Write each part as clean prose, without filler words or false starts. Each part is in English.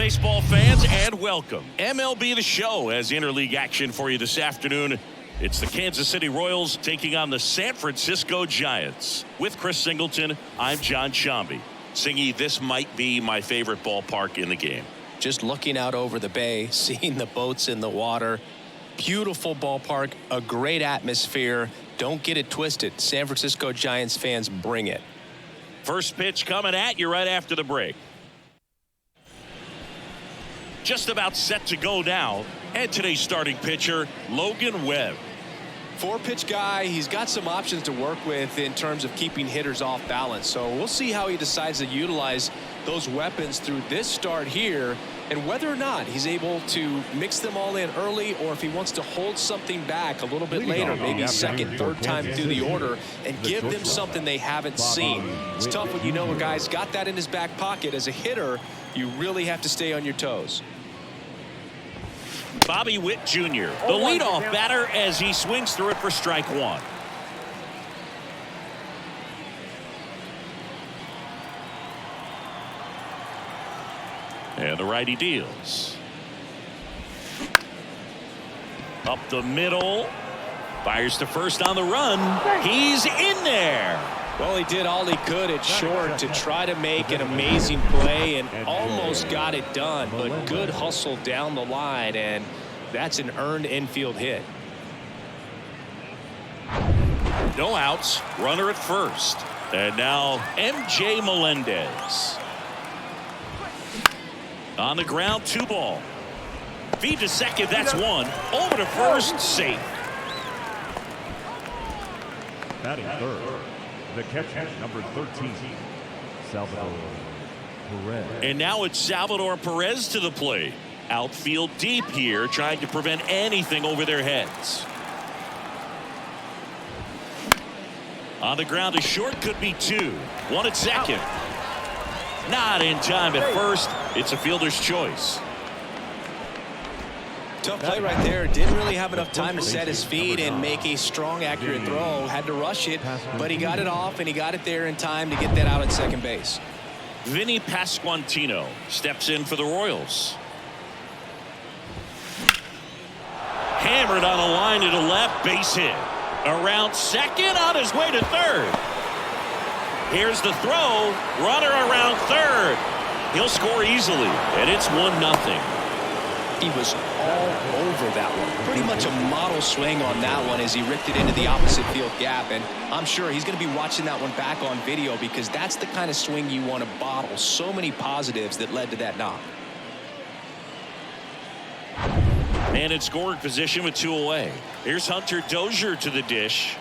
baseball fans, and welcome. MLB The Show has interleague action for you this afternoon. It's the Kansas City Royals taking on the San Francisco Giants. With Chris Singleton, I'm John Shambi. Singy, this might be my favorite ballpark in the game. Just looking out over the bay, seeing the boats in the water. Beautiful ballpark, a great atmosphere. Don't get it twisted. San Francisco Giants fans, bring it. First pitch coming at you right after the break. Just about set to go now. And today's starting pitcher, Logan Webb. 4-pitch guy. He's got some options to work with in terms of keeping hitters off balance. So we'll see how he decides to utilize those weapons through this start here, and whether or not he's able to mix them all in early, or if he wants to hold something back a little bit later, maybe second, third time through the order, and give them something they haven't seen. It's tough when you know a guy's got that in his back pocket. As a hitter, you really have to stay on your toes. Bobby Witt Jr., the leadoff batter, as he swings through it for strike one. And the righty deals. Up the middle. Fires to first on the run. He's in there. Well, he did all he could at short to try to make an amazing play and almost got it done, but good hustle down the line, and that's an earned infield hit. No outs, runner at first. And now MJ Melendez. On the ground, 2 ball. Feed to second, that's 1. Over to first, safe. Batting third, the catcher, number 13, Salvador Perez. And now it's Salvador Perez to the plate. Outfield deep here, trying to prevent anything over their heads. On the ground, a short, could be 2. 1 at second. Not in time at first. It's a fielder's choice. Tough play right there. Didn't really have enough time to set his feet and make a strong, accurate throw. Had to rush it, but he got it off, and he got it there in time to get that out at second base. Vinny Pasquantino steps in for the Royals. Hammered on a line to the left, base hit. Around second, on his way to third. Here's the throw. Runner around third. He'll score easily, and it's 1-0. He was all over that one. Pretty much a model swing on that one as he ripped it into the opposite field gap, and I'm sure he's going to be watching that one back on video, because that's the kind of swing you want to bottle. So many positives that led to that knock. And in scoring position with 2 away. Here's Hunter Dozier to the dish.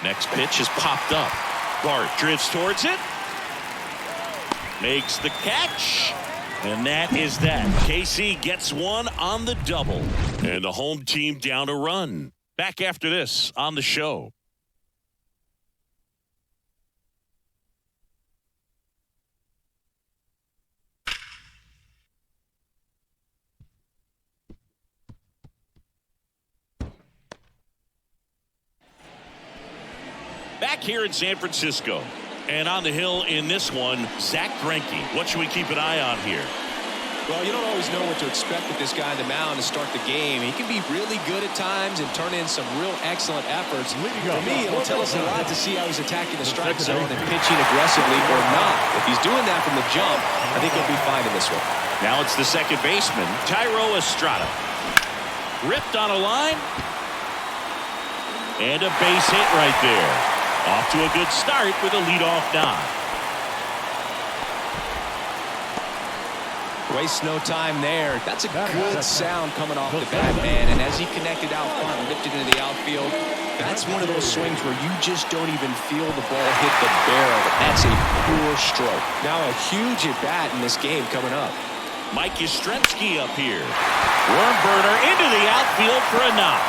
Next pitch is popped up. Bart drifts towards it. Makes the catch. And that is that. KC gets 1 on the double. And the home team down a run. Back after this on the show. Back here in San Francisco. And on the hill in this one, Zach Greinke. What should we keep an eye on here? Well, you don't always know what to expect with this guy on the mound to start the game. He can be really good at times and turn in some real excellent efforts. For me, it'll tell us a lot to see how he's attacking the strike zone and pitching aggressively or not. If he's doing that from the jump, I think he'll be fine in this one. Now it's the second baseman, Thairo Estrada. Ripped on a line. And a base hit right there. Off to a good start with a leadoff nod. Waste no time there. That's a good sound coming off the bat, man. And as he connected out front and ripped it into the outfield, that's one of those swings where you just don't even feel the ball hit the barrel. That's a pure stroke. Now a huge at-bat in this game coming up. Mike Yastrzemski up here. Worm burner into the outfield for a knock.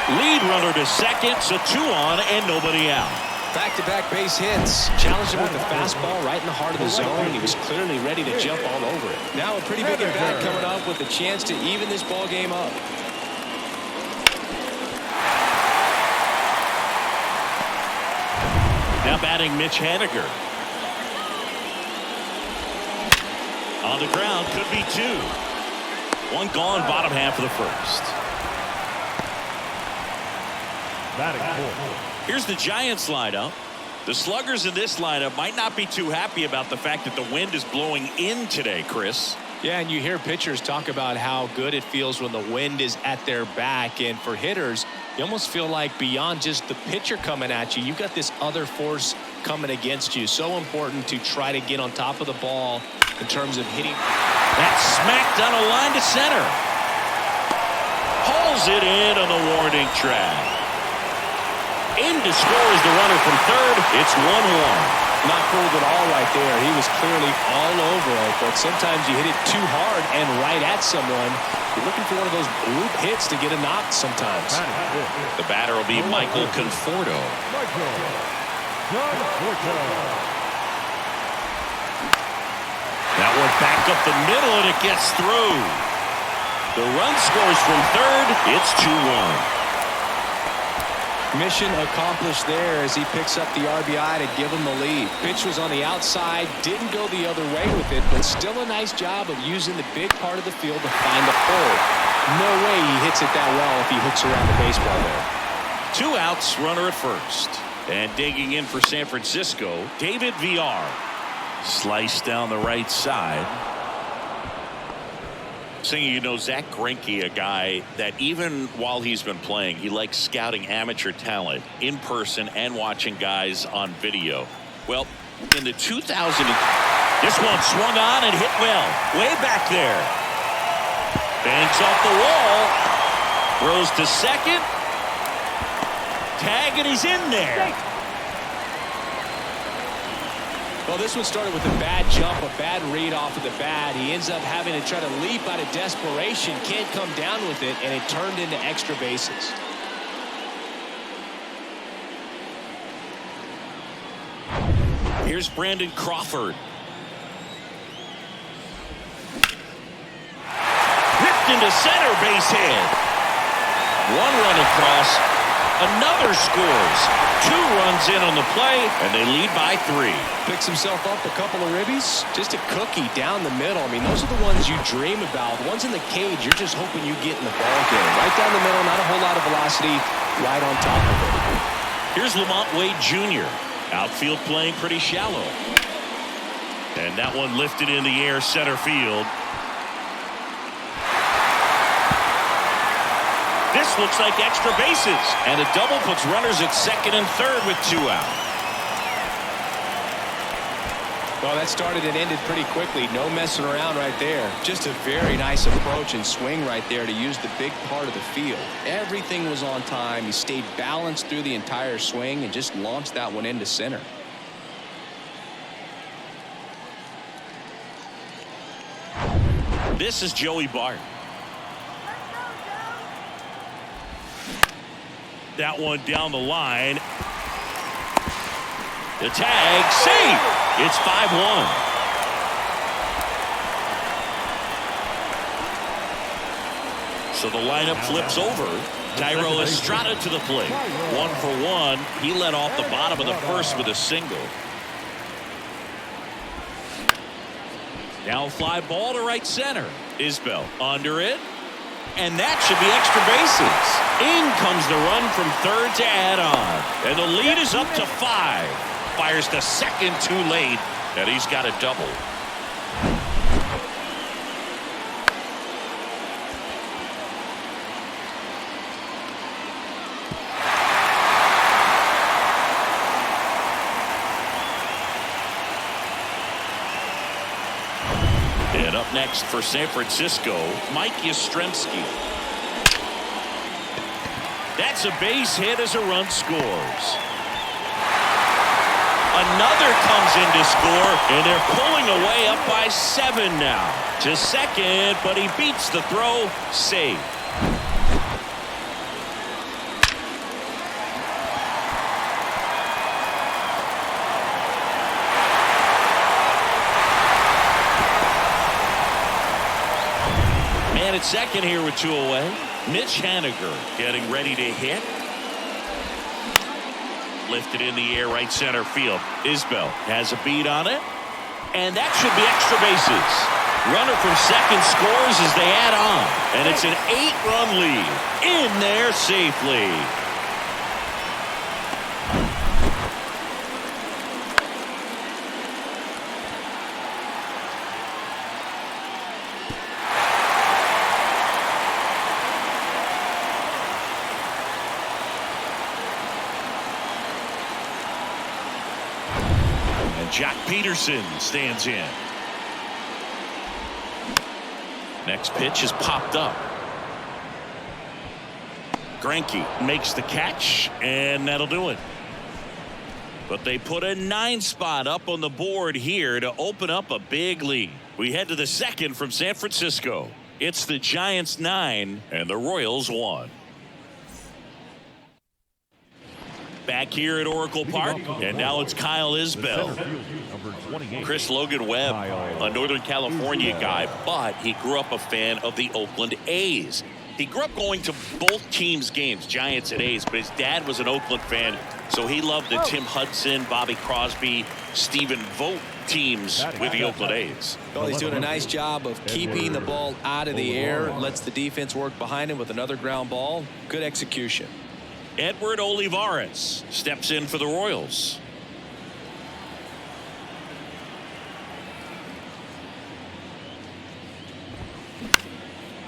Lead runner to second, so 2 on and nobody out. Back-to-back base hits. Challenged him with the fastball right in the heart of the zone, and he was clearly ready to jump all over it. Now a pretty big at-bat coming up with a chance to even this ball game up. Now batting Mitch Haniger. On the ground, could be 2. One gone, bottom half of the first. Batting fourth. Here's the Giants lineup. The sluggers in this lineup might not be too happy about the fact that the wind is blowing in today, Chris. Yeah, and you hear pitchers talk about how good it feels when the wind is at their back. And for hitters, you almost feel like beyond just the pitcher coming at you, you've got this other force coming against you. So important to try to get on top of the ball in terms of hitting. That's smacked on a line to center. Hauls it in on the warning track. In to score is the runner from third. It's 1-1. Not fooled at all right there. He was clearly all over it, but sometimes you hit it too hard and right at someone. You're looking for one of those bloop hits to get a knock sometimes. The batter will be Michael Conforto. That one back up the middle, and it gets through. The run scores from third. It's 2-1. Mission accomplished there as he picks up the RBI to give him the lead. Pitch was on the outside, didn't go the other way with it, but still a nice job of using the big part of the field to find the pole. No way he hits it that well if he hooks around the baseball there. 2 outs, runner at first. And digging in for San Francisco, David Villar. Sliced down the right side. Saying, you know, Zach Greinke, a guy that even while he's been playing, he likes scouting amateur talent in person and watching guys on video. Well, in the 2000, this one swung on and hit well, way back there. Banks off the wall, throws to second, tag, and he's in there. Well, this one started with a bad jump, a bad read off of the bat. He ends up having to try to leap out of desperation, can't come down with it, and it turned into extra bases. Here's Brandon Crawford. Ripped into center, base hit. One run across, another scores. 2 runs in on the play, and they lead by 3. Picks himself up a couple of ribbies. Just a cookie down the middle. I mean, those are the ones you dream about. The ones in the cage, you're just hoping you get in the ball game. Right down the middle, not a whole lot of velocity, right on top of it. Here's Lamont Wade Jr. Outfield playing pretty shallow. And that one lifted in the air, center field. This looks like extra bases, and a double puts runners at second and third with 2 out. Well, that started and ended pretty quickly. No messing around right there. Just a very nice approach and swing right there to use the big part of the field. Everything was on time. He stayed balanced through the entire swing and just launched that one into center. This is Joey Bart. That one down the line. The tag, safe. It's 5-1. So the lineup flips over. Tyro Estrada to the plate. 1 for 1. He led off the bottom of the first with a single. Now fly ball to right center. Isbell under it. And that should be extra bases. In comes the run from third to add on. And the lead is up to 5. Fires to second too late. And he's got a double. And up next for San Francisco, Mike Yastrzemski. That's a base hit as a run scores. Another comes in to score, and they're pulling away up by 7 now. To second, but he beats the throw. Save. Man at second here with 2 away. Mitch Haniger getting ready to hit. Lifted in the air, right center field. Isbell has a beat on it. And that should be extra bases. Runner from second scores as they add on. And it's an 8-run lead. In there safely. And Jack Peterson stands in. Next pitch is popped up. Greinke makes the catch, and that'll do it. But they put a 9 spot up on the board here to open up a big lead. We head to the second from San Francisco. It's the Giants 9 and the Royals 1. Back here at Oracle Park, and now it's Kyle Isbell. Chris Logan Webb, a Northern California guy, but he grew up a fan of the Oakland A's. He grew up going to both teams' games, Giants and A's, but his dad was an Oakland fan, so he loved the Tim Hudson, Bobby Crosby, Stephen Vogt teams with the Oakland A's. Well, he's doing a nice job of keeping the ball out of the air, lets the defense work behind him with another ground ball. Good execution. Edward Olivares steps in for the Royals.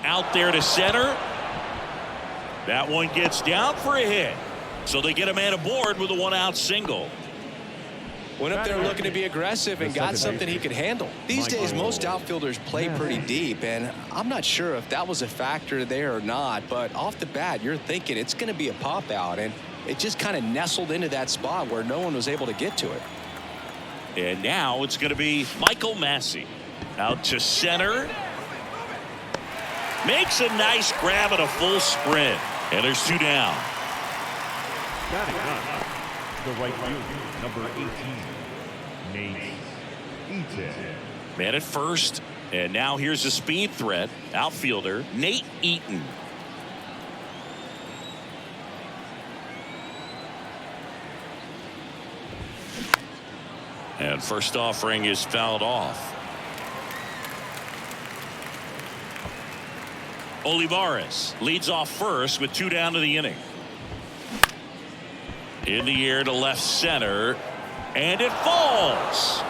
Out there to center. That one gets down for a hit. So they get a man aboard with a 1-out single. Went up there looking to be aggressive and got something he could handle. These days, most outfielders play pretty deep, and I'm not sure if that was a factor there or not, but off the bat, you're thinking it's going to be a pop-out, and it just kind of nestled into that spot where no one was able to get to it. And now it's going to be Michael Massey. Out to center. Makes a nice grab and a full sprint. And there's 2 down. Batting up, the right fielder, number 18, Nate Eaton. Man at first, and now here's a speed threat. Outfielder Nate Eaton. And first offering is fouled off. Olivares leads off first with 2 down to the inning. In the air to left center, and it falls.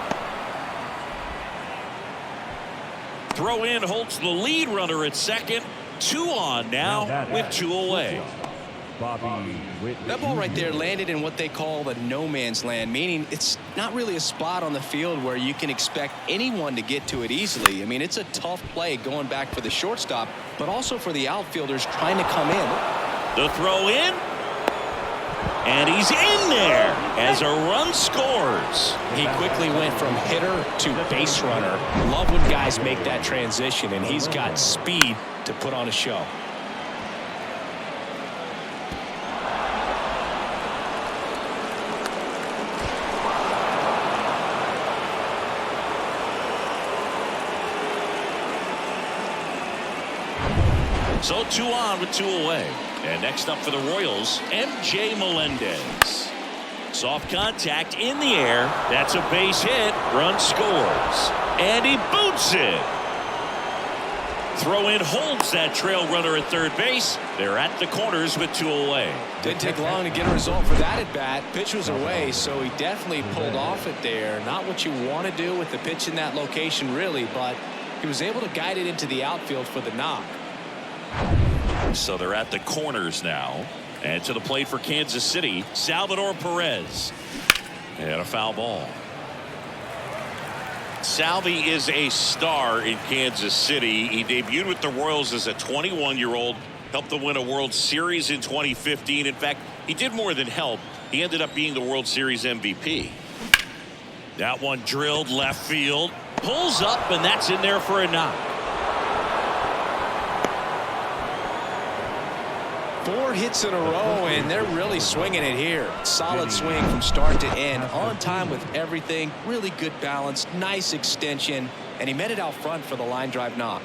Throw in holds the lead runner at second. 2 on now with 2 away. That ball right there landed in what they call the no man's land, meaning it's not really a spot on the field where you can expect anyone to get to it easily. I mean, it's a tough play going back for the shortstop, but also for the outfielders trying to come in. The throw in, and he's in there as a run scores. He quickly went from hitter to base runner. Love when guys make that transition, and he's got speed to put on a show. So 2 on with 2 away. And next up for the Royals, MJ Melendez. Soft contact in the air. That's a base hit. Run scores. And he boots it. Throw in holds that trail runner at third base. They're at the corners with 2 away. Didn't take long to get a result for that at bat. Pitch was away, so he definitely pulled off it there. Not what you want to do with the pitch in that location, really, but he was able to guide it into the outfield for the knock. So they're at the corners now. And to the plate for Kansas City, Salvador Perez. And a foul ball. Salvi is a star in Kansas City. He debuted with the Royals as a 21-year-old. Helped them win a World Series in 2015. In fact, he did more than help. He ended up being the World Series MVP. That one drilled left field. Pulls up, and that's in there for a knock. 4 hits in a row, and they're really swinging it here. Solid swing from start to end. On time with everything. Really good balance. Nice extension. And he met it out front for the line drive knock.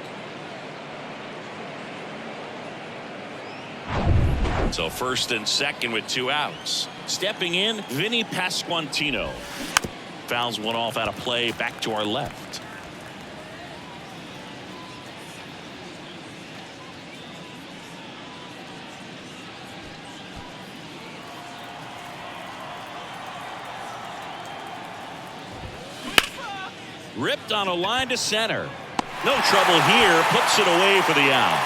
So first and second with 2 outs. Stepping in, Vinny Pasquantino. Fouls one off out of play back to our left. Ripped on a line to center. No trouble here. Puts it away for the out.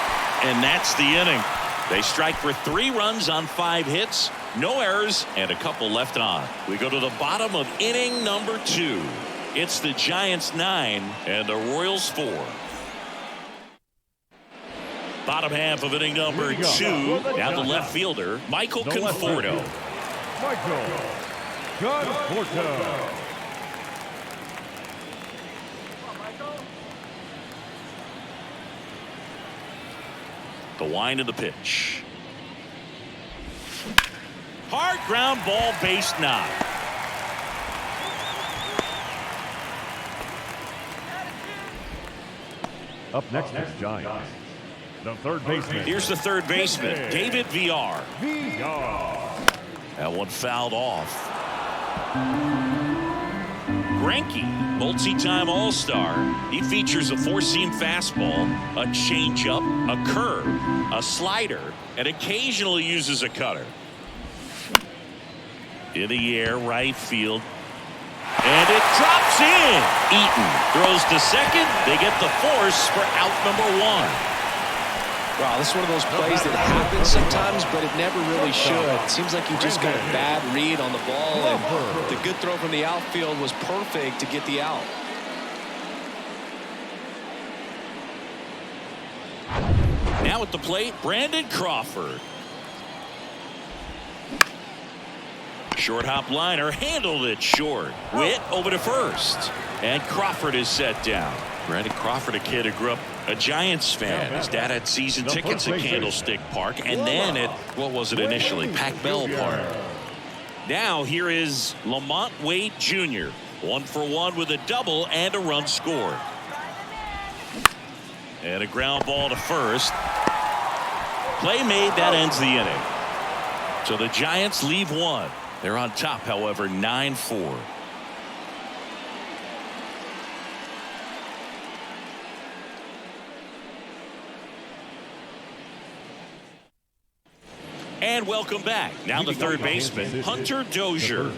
And that's the inning. They strike for 3 runs on 5 hits. No errors and a couple left on. We go to the bottom of inning number 2. It's the Giants 9 and the Royals 4. Bottom half of inning number 2. Now the left fielder, Michael Conforto. Michael Conforto. The wind of the pitch. Hard ground ball, base knock. Up next is Giants. The third baseman. Here's the third baseman, David VR. That one fouled off. Greinke, multi-time All-Star. He features a 4-seam fastball, a changeup, a curve, a slider, and occasionally uses a cutter. In the air, right field. And it drops in. Eaton throws to second. They get the force for out number 1. Wow, this is one of those plays that happens sometimes, but it never really should. It seems like he just got a bad read on the ball, and the good throw from the outfield was perfect to get the out. Now at the plate, Brandon Crawford. Short hop liner, handled it short. Witt over to first. And Crawford is set down. Brandon Crawford, a kid who grew up a Giants fan. His dad had season tickets at Candlestick Park and then at, what was it initially, Pac-Bell Park. Now here is Lamont Wade Jr. 1 for 1 with a double and a run scored. And a ground ball to first. Play made, that ends the inning. So the Giants leave 1. They're on top, however, 9-4. And welcome back. Now the third baseman, Hunter Dozier.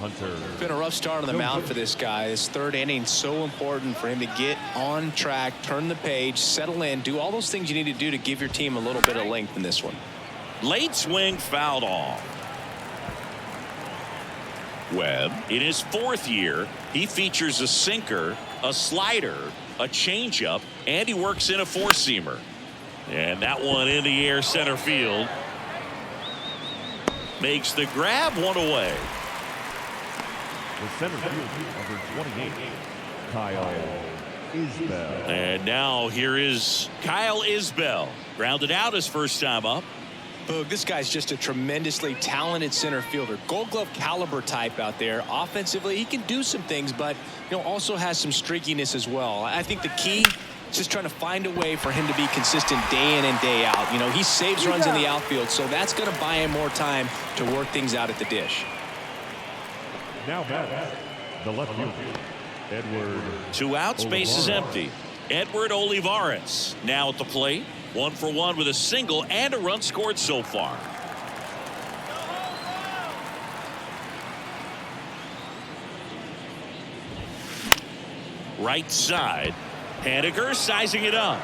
It's been a rough start on the mound for this guy. His third inning, so important for him to get on track, turn the page, settle in, do all those things you need to do to give your team a little bit of length in this one. Late swing fouled off. Webb, in his 4th year, he features a sinker, a slider, a changeup, and he works in a 4-seamer. And that one in the air center field. Makes the grab, 1 away. The center fielder, number 28, Kyle Isbell. And now here is Kyle Isbell. Grounded out his first time up. Boog, this guy's just a tremendously talented center fielder. Gold Glove caliber type out there. Offensively, he can do some things, but also has some streakiness as well. I think the key is just trying to find a way for him to be consistent day in and day out. He saves runs in the outfield, so that's going to buy him more time to work things out at the dish. Now back, the left fielder, Edward. 2 outs, base is empty. Edward Olivares now at the plate. 1 for 1 with a single and a run scored so far. Right side. Haniger sizing it up.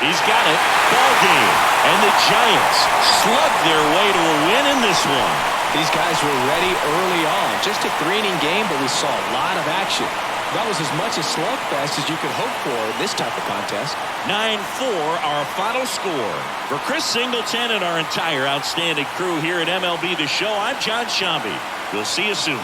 He's got it. Ball game. And the Giants slug their way to a win in this one. These guys were ready early on. Just a 3-inning game, but we saw a lot of action. That was as much a slugfest as you could hope for this type of contest. 9-4, our final score. For Chris Singleton and our entire outstanding crew here at MLB The Show, I'm John Shambi. We'll see you soon.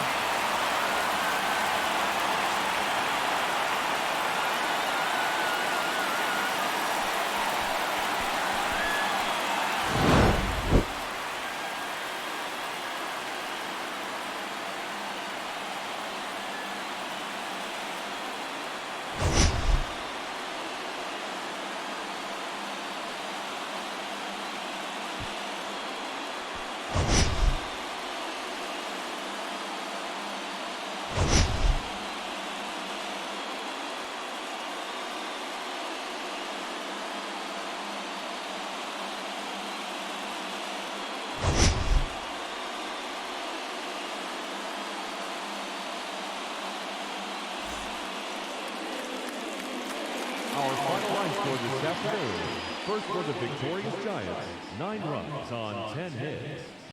Our final line score this afternoon. First for the victorious Giants, 9 runs on 10 hits.